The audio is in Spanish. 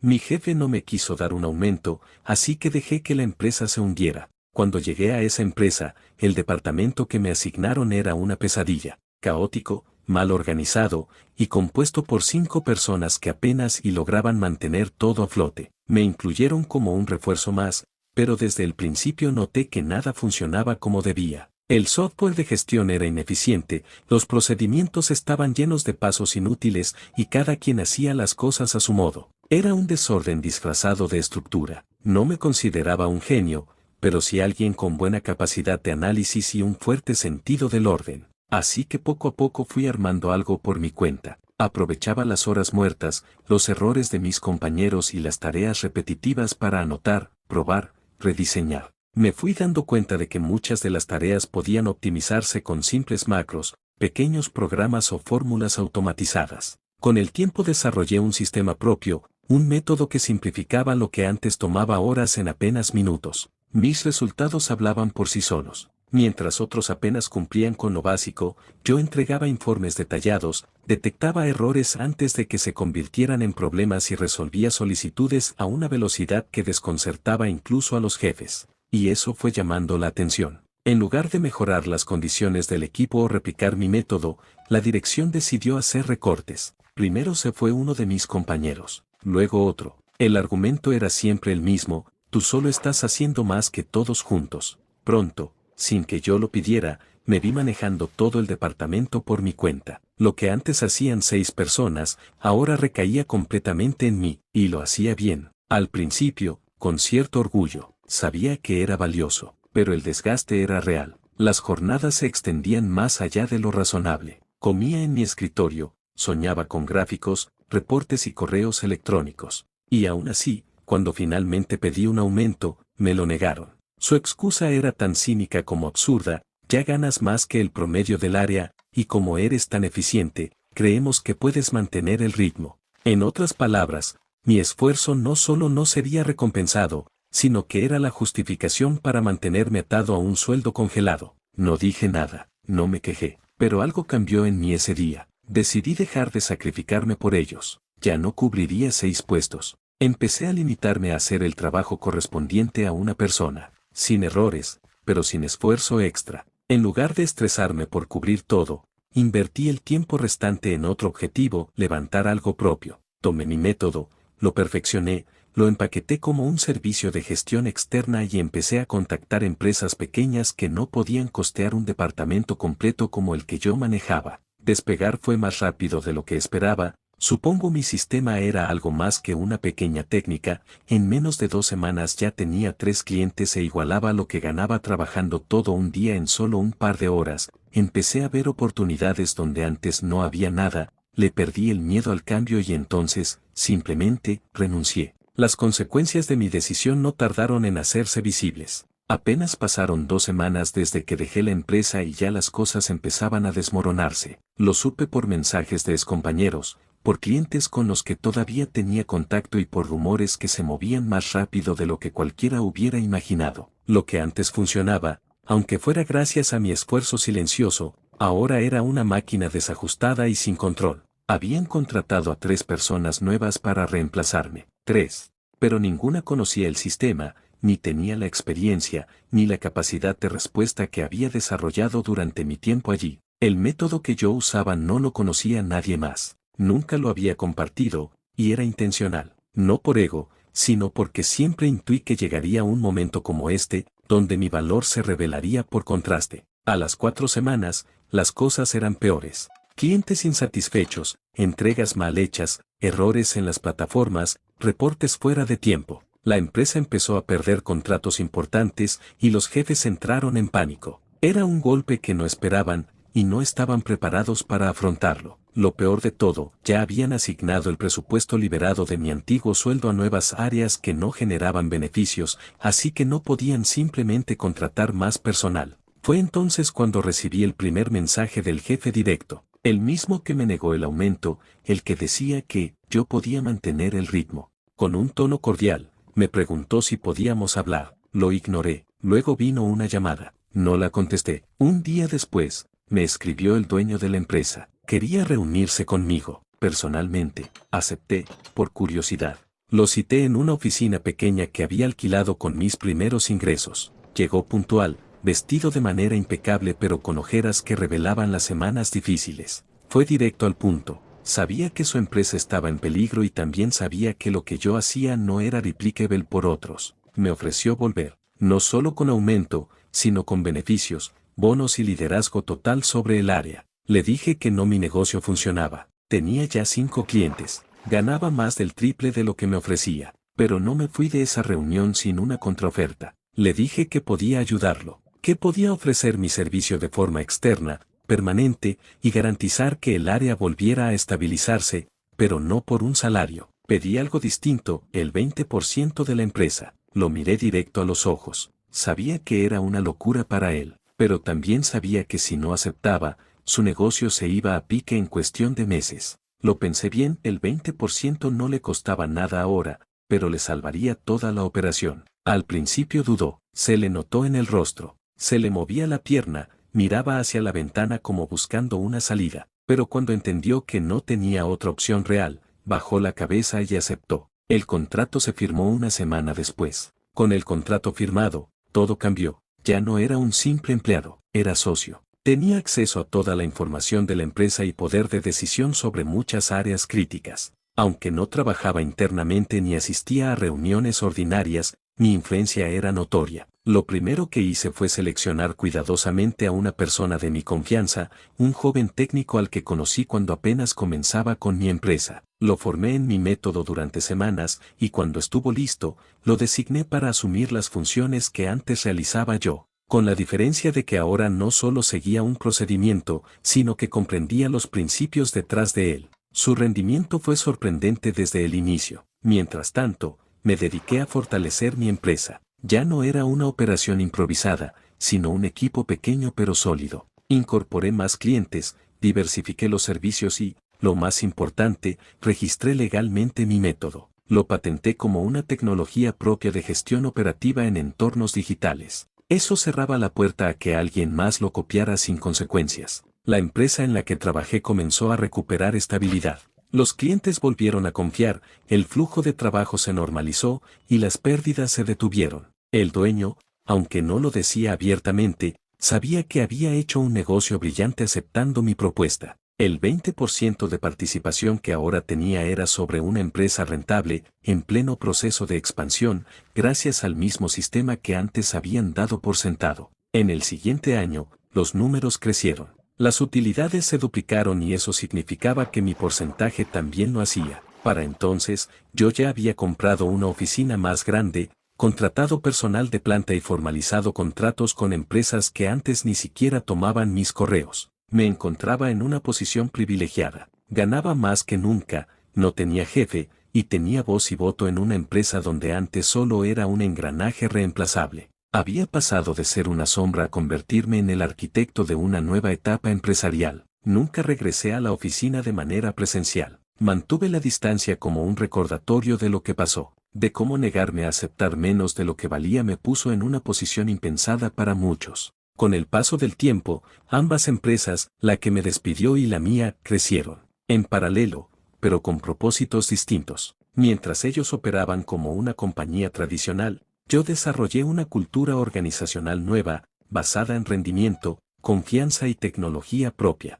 Mi jefe no me quiso dar un aumento, así que dejé que la empresa se hundiera. Cuando llegué a esa empresa, el departamento que me asignaron era una pesadilla, caótico, mal organizado, y compuesto por 5 personas que apenas y lograban mantener todo a flote. Me incluyeron como un refuerzo más, pero desde el principio noté que nada funcionaba como debía. El software de gestión era ineficiente, los procedimientos estaban llenos de pasos inútiles y cada quien hacía las cosas a su modo. Era un desorden disfrazado de estructura. No me consideraba un genio, pero sí alguien con buena capacidad de análisis y un fuerte sentido del orden. Así que poco a poco fui armando algo por mi cuenta. Aprovechaba las horas muertas, los errores de mis compañeros y las tareas repetitivas para anotar, probar, rediseñar. Me fui dando cuenta de que muchas de las tareas podían optimizarse con simples macros, pequeños programas o fórmulas automatizadas. Con el tiempo desarrollé un sistema propio, un método que simplificaba lo que antes tomaba horas en apenas minutos. Mis resultados hablaban por sí solos. Mientras otros apenas cumplían con lo básico, yo entregaba informes detallados, detectaba errores antes de que se convirtieran en problemas y resolvía solicitudes a una velocidad que desconcertaba incluso a los jefes. Y eso fue llamando la atención. En lugar de mejorar las condiciones del equipo o replicar mi método, la dirección decidió hacer recortes. Primero se fue uno de mis compañeros, luego otro. El argumento era siempre el mismo: tú solo estás haciendo más que todos juntos. Pronto, sin que yo lo pidiera, me vi manejando todo el departamento por mi cuenta. Lo que antes hacían 6 personas, ahora recaía completamente en mí, y lo hacía bien. Al principio, con cierto orgullo, sabía que era valioso, pero el desgaste era real. Las jornadas se extendían más allá de lo razonable. Comía en mi escritorio, soñaba con gráficos, reportes y correos electrónicos. Y aún así, cuando finalmente pedí un aumento, me lo negaron. Su excusa era tan cínica como absurda: ya ganas más que el promedio del área, y como eres tan eficiente, creemos que puedes mantener el ritmo. En otras palabras, mi esfuerzo no solo no sería recompensado, sino que era la justificación para mantenerme atado a un sueldo congelado. No dije nada, no me quejé, pero algo cambió en mí ese día. Decidí dejar de sacrificarme por ellos. Ya no cubriría 6 puestos. Empecé a limitarme a hacer el trabajo correspondiente a una persona, sin errores, pero sin esfuerzo extra. En lugar de estresarme por cubrir todo, invertí el tiempo restante en otro objetivo: levantar algo propio. Tomé mi método, lo perfeccioné, lo empaqueté como un servicio de gestión externa y empecé a contactar empresas pequeñas que no podían costear un departamento completo como el que yo manejaba. Despegar fue más rápido de lo que esperaba. Supongo mi sistema era algo más que una pequeña técnica. En menos de 2 semanas ya tenía 3 clientes e igualaba lo que ganaba trabajando todo un día en solo un par de horas. Empecé a ver oportunidades donde antes no había nada. Le perdí el miedo al cambio y entonces, simplemente, renuncié. Las consecuencias de mi decisión no tardaron en hacerse visibles. Apenas pasaron 2 semanas desde que dejé la empresa y ya las cosas empezaban a desmoronarse. Lo supe por mensajes de excompañeros, por clientes con los que todavía tenía contacto y por rumores que se movían más rápido de lo que cualquiera hubiera imaginado. Lo que antes funcionaba, aunque fuera gracias a mi esfuerzo silencioso, ahora era una máquina desajustada y sin control. Habían contratado a 3 personas nuevas para reemplazarme. 3. Pero ninguna conocía el sistema, ni tenía la experiencia, ni la capacidad de respuesta que había desarrollado durante mi tiempo allí. El método que yo usaba no lo conocía nadie más. Nunca lo había compartido, y era intencional. No por ego, sino porque siempre intuí que llegaría un momento como este, donde mi valor se revelaría por contraste. A las 4 semanas, las cosas eran peores. Clientes insatisfechos, entregas mal hechas, errores en las plataformas, reportes fuera de tiempo. La empresa empezó a perder contratos importantes y los jefes entraron en pánico. Era un golpe que no esperaban y no estaban preparados para afrontarlo. Lo peor de todo, ya habían asignado el presupuesto liberado de mi antiguo sueldo a nuevas áreas que no generaban beneficios, así que no podían simplemente contratar más personal. Fue entonces cuando recibí el primer mensaje del jefe directo, el mismo que me negó el aumento, el que decía que yo podía mantener el ritmo. Con un tono cordial, me preguntó si podíamos hablar. Lo ignoré. Luego vino una llamada. No la contesté. Un día después, me escribió el dueño de la empresa. Quería reunirse conmigo. Personalmente, acepté, por curiosidad. Lo cité en una oficina pequeña que había alquilado con mis primeros ingresos. Llegó puntual, vestido de manera impecable pero con ojeras que revelaban las semanas difíciles. Fue directo al punto. Sabía que su empresa estaba en peligro y también sabía que lo que yo hacía no era replicable por otros. Me ofreció volver, no solo con aumento, sino con beneficios, bonos y liderazgo total sobre el área. Le dije que no, mi negocio funcionaba. Tenía ya 5 clientes. Ganaba más del triple de lo que me ofrecía, pero no me fui de esa reunión sin una contraoferta. Le dije que podía ayudarlo, que podía ofrecer mi servicio de forma externa, permanente, y garantizar que el área volviera a estabilizarse, pero no por un salario. Pedí algo distinto, el 20% de la empresa. Lo miré directo a los ojos. Sabía que era una locura para él, pero también sabía que si no aceptaba, su negocio se iba a pique en cuestión de meses. Lo pensé bien, el 20% no le costaba nada ahora, pero le salvaría toda la operación. Al principio dudó, se le notó en el rostro, se le movía la pierna, miraba hacia la ventana como buscando una salida, pero cuando entendió que no tenía otra opción real, bajó la cabeza y aceptó. El contrato se firmó una semana después. Con el contrato firmado, todo cambió. Ya no era un simple empleado, era socio. Tenía acceso a toda la información de la empresa y poder de decisión sobre muchas áreas críticas. Aunque no trabajaba internamente ni asistía a reuniones ordinarias, mi influencia era notoria. Lo primero que hice fue seleccionar cuidadosamente a una persona de mi confianza, un joven técnico al que conocí cuando apenas comenzaba con mi empresa. Lo formé en mi método durante semanas y cuando estuvo listo, lo designé para asumir las funciones que antes realizaba yo. Con la diferencia de que ahora no solo seguía un procedimiento, sino que comprendía los principios detrás de él. Su rendimiento fue sorprendente desde el inicio. Mientras tanto, me dediqué a fortalecer mi empresa. Ya no era una operación improvisada, sino un equipo pequeño pero sólido. Incorporé más clientes, diversifiqué los servicios y, lo más importante, registré legalmente mi método. Lo patenté como una tecnología propia de gestión operativa en entornos digitales. Eso cerraba la puerta a que alguien más lo copiara sin consecuencias. La empresa en la que trabajé comenzó a recuperar estabilidad. Los clientes volvieron a confiar, el flujo de trabajo se normalizó y las pérdidas se detuvieron. El dueño, aunque no lo decía abiertamente, sabía que había hecho un negocio brillante aceptando mi propuesta. El 20% de participación que ahora tenía era sobre una empresa rentable, en pleno proceso de expansión, gracias al mismo sistema que antes habían dado por sentado. En el siguiente año, los números crecieron. Las utilidades se duplicaron y eso significaba que mi porcentaje también lo hacía. Para entonces, yo ya había comprado una oficina más grande, contratado personal de planta y formalizado contratos con empresas que antes ni siquiera tomaban mis correos. Me encontraba en una posición privilegiada. Ganaba más que nunca, no tenía jefe, y tenía voz y voto en una empresa donde antes solo era un engranaje reemplazable. Había pasado de ser una sombra a convertirme en el arquitecto de una nueva etapa empresarial. Nunca regresé a la oficina de manera presencial. Mantuve la distancia como un recordatorio de lo que pasó. De cómo negarme a aceptar menos de lo que valía me puso en una posición impensada para muchos. Con el paso del tiempo, ambas empresas, la que me despidió y la mía, crecieron. En paralelo, pero con propósitos distintos. Mientras ellos operaban como una compañía tradicional, yo desarrollé una cultura organizacional nueva, basada en rendimiento, confianza y tecnología propia.